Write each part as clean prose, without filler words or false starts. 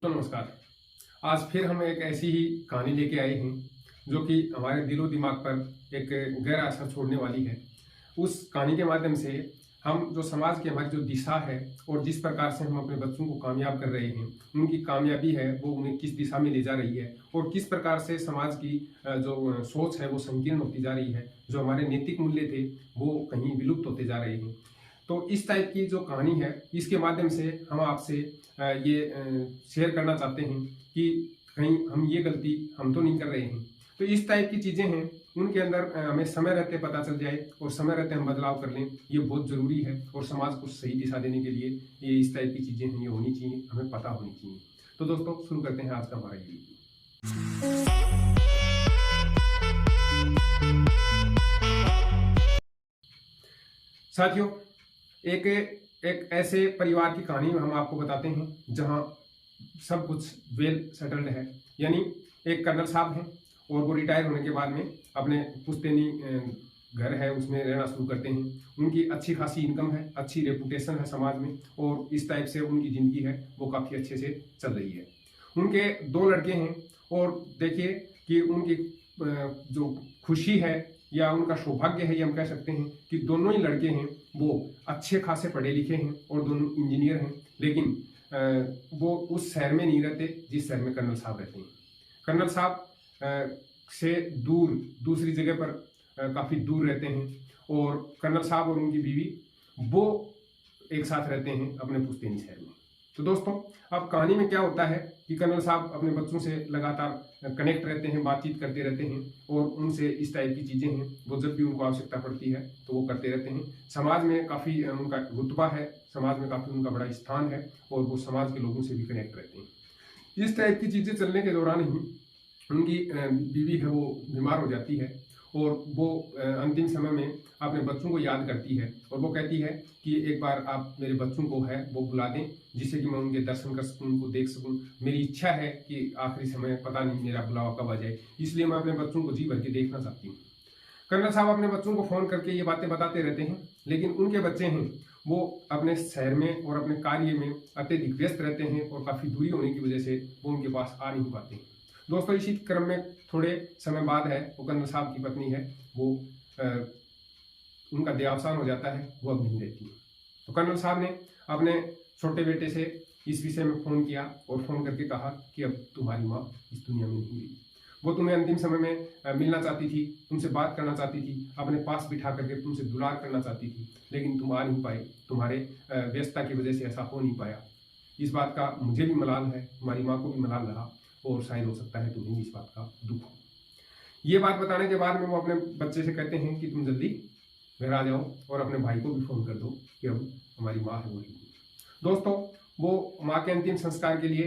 दोस्तों नमस्कार। आज फिर हम एक ऐसी ही कहानी लेके आए हैं जो कि हमारे दिलो दिमाग पर एक गहरा असर छोड़ने वाली है। उस कहानी के माध्यम से हम जो समाज की हमारी जो दिशा है और जिस प्रकार से हम अपने बच्चों को कामयाब कर रहे हैं, उनकी कामयाबी है वो उन्हें किस दिशा में ले जा रही है और किस प्रकार से समाज की जो सोच है वो संकीर्ण होती जा रही है, जो हमारे नैतिक मूल्य थे वो कहीं विलुप्त होते जा रहे हैं। तो इस टाइप की जो कहानी है इसके माध्यम से हम आपसे ये शेयर करना चाहते हैं कि कहीं हम ये गलती हम तो नहीं कर रहे हैं। तो इस टाइप की चीज़ें हैं उनके अंदर हमें समय रहते पता चल जाए और समय रहते हम बदलाव कर लें, ये बहुत ज़रूरी है और समाज को सही दिशा देने के लिए ये इस टाइप की चीज़ें हैं, ये होनी चाहिए, हमें पता होनी चाहिए। तो दोस्तों शुरू करते हैं आज का हमारा ये वीडियो। साथियों, एक एक ऐसे परिवार की कहानी हम आपको बताते हैं जहां सब कुछ वेल सेटल्ड है। यानी एक कर्नल साहब हैं और वो रिटायर होने के बाद में अपने पुश्तैनी घर है उसमें रहना शुरू करते हैं। उनकी अच्छी खासी इनकम है, अच्छी रेपुटेशन है समाज में और इस टाइप से उनकी ज़िंदगी है वो काफ़ी अच्छे से चल रही है। उनके 2 लड़के हैं और देखिए कि उनकी जो खुशी है या उनका सौभाग्य है ये हम कह सकते हैं कि दोनों ही लड़के हैं वो अच्छे खासे पढ़े लिखे हैं और दोनों इंजीनियर हैं, लेकिन वो उस शहर में नहीं रहते जिस शहर में कर्नल साहब रहते हैं। कर्नल साहब से दूर दूसरी जगह पर काफ़ी दूर रहते हैं और कर्नल साहब और उनकी बीवी वो एक साथ रहते हैं अपने पुश्तैनी शहर में। तो दोस्तों अब कहानी में क्या होता है कि कर्नल साहब अपने बच्चों से लगातार कनेक्ट रहते हैं, बातचीत करते रहते हैं और उनसे इस टाइप की चीज़ें हैं वो जब भी उनको आवश्यकता पड़ती है तो वो करते रहते हैं। समाज में काफ़ी उनका रुतबा है, समाज में काफ़ी उनका बड़ा स्थान है और वो समाज के लोगों से भी कनेक्ट रहते हैं। इस टाइप की चीज़ें चलने के दौरान ही उनकी बीवी है वो बीमार हो जाती है और वो अंतिम समय में अपने बच्चों को याद करती है और वो कहती है कि एक बार आप मेरे बच्चों को है वो बुला दें जिससे कि मैं उनके दर्शन कर सकूं, उनको देख सकूं। मेरी इच्छा है कि आखिरी समय पता नहीं मेरा बुलावा कब आ जाए, इसलिए मैं अपने बच्चों को जी भर के देखना चाहती हूँ। कर्नल साहब अपने बच्चों को फ़ोन करके ये बातें बताते रहते हैं, लेकिन उनके बच्चे हैं वो अपने शहर में और अपने कार्य में अत्यधिक व्यस्त रहते हैं और काफ़ी दूरी होने की वजह से वो उनके पास आ नहीं पाते हैं। दोस्तों इसी क्रम में थोड़े समय बाद है वो कर्नल साहब की पत्नी है वो उनका देहावसान हो जाता है, वो अब नहीं रहती है। तो कर्नल साहब ने अपने छोटे बेटे से इस विषय में फ़ोन किया और फ़ोन करके कहा कि अब तुम्हारी माँ इस दुनिया में नहीं रही। वो तुम्हें अंतिम समय में मिलना चाहती थी, तुमसे बात करना चाहती थी, अपने पास बिठा करके तुमसे दुलार करना चाहती थी, लेकिन तुम आ नहीं पाए, तुम्हारे व्यस्तता की वजह से ऐसा हो नहीं पाया। इस बात का मुझे भी मलाल है, तुम्हारी माँ को भी मलाल रहा और शायद हो सकता है तुम्हें भी इस बात का दुख हो। ये बात बताने के बाद में वो अपने बच्चे से कहते हैं कि तुम जल्दी घर आ जाओ और अपने भाई को भी फ़ोन कर दो कि अब हमारी माँ है वो नहीं। दोस्तों वो माँ के अंतिम संस्कार के लिए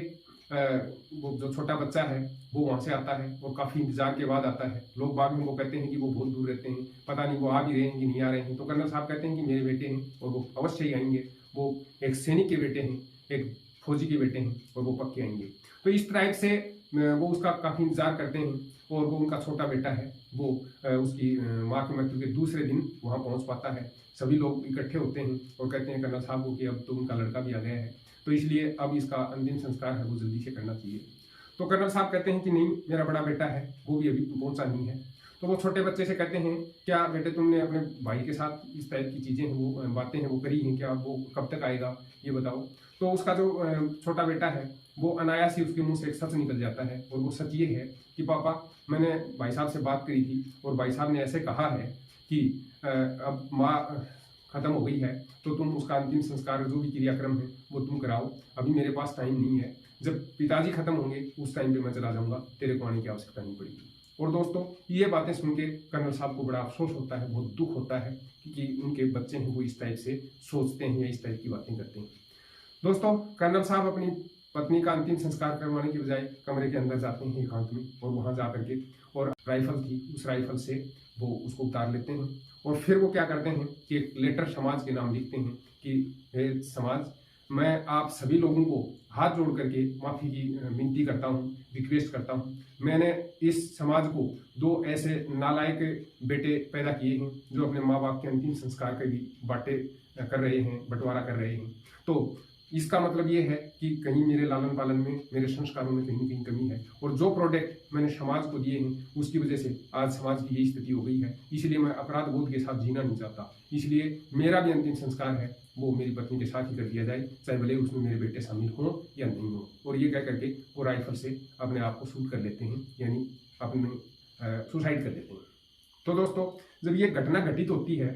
वो जो छोटा बच्चा है वो वहाँ से आता है और काफ़ी इंतजार के बाद आता है। लोग बाद में वो कहते हैं कि वो बहुत दूर रहते हैं, पता नहीं वो आ भी रहे हैं कि नहीं आ रहे हैं। तो कर्नल साहब कहते हैं कि मेरे बेटे हैं और वो अवश्य ही आएंगे, वो एक सैनिक के बेटे हैं, एक फौजी के बेटे हैं और वो पक्के आएंगे। तो इस टाइप से वो उसका काफ़ी इंतजार करते हैं और वो उनका छोटा बेटा है वो उसकी माँ की मृत्यु के दूसरे दिन वहाँ पहुँच पाता है। सभी लोग इकट्ठे होते हैं और कहते हैं कर्नल साहब को कि अब तो उनका लड़का भी आ गया है, तो इसलिए अब इसका अंतिम संस्कार है वो जल्दी से करना चाहिए। तो कर्नल साहब कहते हैं कि नहीं, मेरा बड़ा बेटा है वो भी अभी पहुँचा नहीं है। तो वो छोटे बच्चे से कहते हैं क्या बेटे तुमने अपने भाई के साथ इस टाइप की चीज़ें हैं वो बातें हैं वो करी हैं क्या, वो कब तक आएगा ये बताओ। तो उसका जो छोटा बेटा है वो अनायास ही उसके मुंह से एक सच निकल जाता है और वो सच ये है कि पापा मैंने भाई साहब से बात करी थी और भाई साहब ने ऐसे कहा है कि अब माँ ख़त्म हो गई है तो तुम उसका अंतिम संस्कार जो भी क्रियाक्रम है वो तुम कराओ, अभी मेरे पास टाइम नहीं है, जब पिताजी ख़त्म होंगे उस टाइम पे मैं चला जाऊँगा, तेरे को आने की आवश्यकता नहीं पड़ेगी। और दोस्तों ये बातें सुन के कर्नल साहब को बड़ा अफसोस होता है, बहुत दुख होता है कि उनके बच्चे हैं वो इस टाइप से सोचते हैं या इस टाइप की बातें करते हैं। दोस्तों कर्नल साहब अपनी पत्नी का अंतिम संस्कार करवाने की बजाय कमरे के अंदर जाते हैं एकांत में और वहाँ जा करके और राइफल थी उस राइफल से वो उसको उतार लेते हैं और फिर वो क्या करते हैं कि एक लेटर समाज के नाम लिखते हैं कि हे समाज, मैं आप सभी लोगों को हाथ जोड़ करके माफ़ी की विनती करता हूँ, रिक्वेस्ट करता हूँ। मैंने इस समाज को 2 ऐसे नालायक बेटे पैदा किए हैं जो अपने माँ बाप के अंतिम संस्कार के भी बाटे कर रहे हैं, बंटवारा कर रहे हैं। तो इसका मतलब ये है कि कहीं मेरे लालन पालन में, मेरे संस्कारों में कहीं न कहीं कमी है, और जो प्रोडक्ट मैंने समाज को दिए हैं उसकी वजह से आज समाज की यही स्थिति हो गई है। इसलिए मैं अपराध बोध के साथ जीना नहीं चाहता। इसलिए मेरा भी अंतिम संस्कार है वो मेरी पत्नी के साथ ही कर दिया जाए, चाहे भले उसमें मेरे बेटे शामिल हों या नहीं हों। और ये कह करके वो राइफल से अपने आप को शूट कर लेते हैं, यानी अपने सुसाइड कर लेते हैं। तो दोस्तों, जब ये घटना घटित होती है,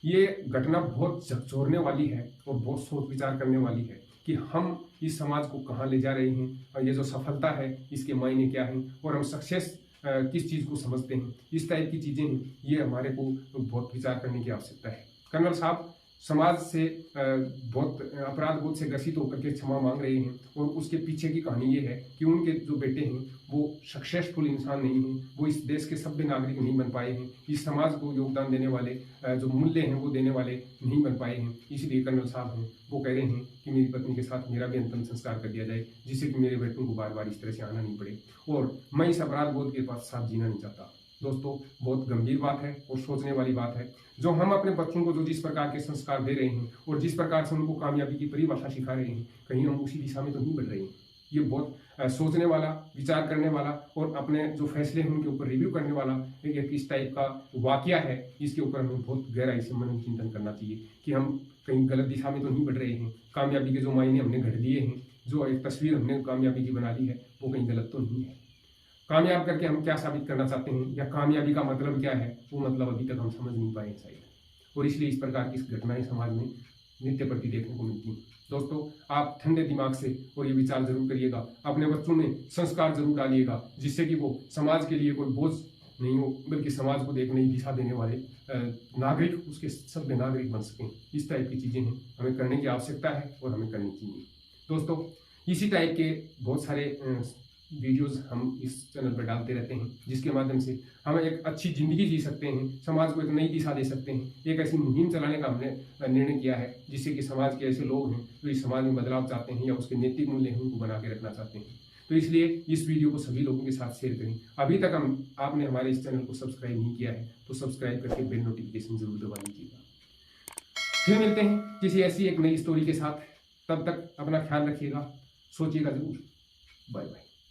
ये घटना बहुत झकझोरने वाली है और बहुत सोच विचार करने वाली है कि हम इस समाज को कहाँ ले जा रहे हैं, और ये जो सफलता है इसके मायने क्या हैं, और हम सक्सेस किस चीज़ को समझते हैं। इस टाइप की चीज़ें हैं, ये हमारे को बहुत विचार करने की आवश्यकता है। कर्नल साहब समाज से बहुत अपराध बोध से ग्रसित होकर के क्षमा मांग रहे हैं, और उसके पीछे की कहानी ये है कि उनके जो बेटे हैं वो सक्सेसफुल इंसान नहीं हैं, वो इस देश के सभ्य नागरिक नहीं बन पाए हैं, इस समाज को योगदान देने वाले जो मूल्य हैं वो देने वाले नहीं बन पाए हैं। इसलिए कर्नल साहब हैं वो कह रहे हैं कि मेरी पत्नी के साथ मेरा भी अंतिम संस्कार कर दिया जाए, जिससे कि मेरे बेटों को बार बार इस तरह से आना नहीं पड़े, और मैं इस अपराध बोध के साथ जीना नहीं चाहता। दोस्तों, बहुत गंभीर बात है और सोचने वाली बात है। जो हम अपने बच्चों को जो जिस प्रकार के संस्कार दे रहे हैं और जिस प्रकार से उनको कामयाबी की परिभाषा सिखा रहे हैं, कहीं हम उसी दिशा में तो नहीं बढ़ रहे हैं। ये बहुत सोचने वाला, विचार करने वाला और अपने जो फैसले हैं उनके ऊपर रिव्यू करने वाला एक इस टाइप का वाकया है। इसके ऊपर हमें बहुत गहराई से मनन चिंतन करना चाहिए कि हम कहीं गलत दिशा में तो नहीं बढ़ रहे हैं। कामयाबी के जो मायने हमने घड़ दिए हैं, जो एक तस्वीर हमने कामयाबी की बना ली है, वो कहीं गलत तो नहीं है। कामयाब करके हम क्या साबित करना चाहते हैं या कामयाबी का मतलब क्या है, वो मतलब अभी तक हम समझ नहीं पाए शायद। और इसलिए इस प्रकार की घटनाएं समाज में नित्य प्रति देखने को मिलती हैं। दोस्तों, आप ठंडे दिमाग से और ये विचार जरूर करिएगा, अपने बच्चों में संस्कार जरूर डालिएगा, जिससे कि वो समाज के लिए कोई बोझ नहीं हो, बल्कि समाज को एक नई दिशा देने वाले नागरिक, उसके सभ्य नागरिक बन सकें। इस टाइप की चीज़ें हैं, हमें करने की आवश्यकता है और हमें करनी चाहिए। दोस्तों, इसी टाइप के बहुत सारे वीडियोस हम इस चैनल पर डालते रहते हैं, जिसके माध्यम से हम एक अच्छी ज़िंदगी जी सकते हैं, समाज को एक नई दिशा दे सकते हैं। एक ऐसी मुहिम चलाने का हमने निर्णय किया है, जिससे कि समाज के ऐसे लोग हैं जो इस समाज में बदलाव चाहते हैं या उसके नैतिक मूल्य हैं उनको बना के रखना चाहते हैं। तो इसलिए इस वीडियो को सभी लोगों के साथ शेयर करें। अभी तक आपने हमारे इस चैनल को सब्सक्राइब नहीं किया है तो सब्सक्राइब करके बेल नोटिफिकेशन जरूर दबा दीजिएगा। फिर मिलते हैं किसी ऐसी एक नई स्टोरी के साथ। तब तक अपना ख्याल रखिएगा, सोचिएगा जरूर। Bye bye.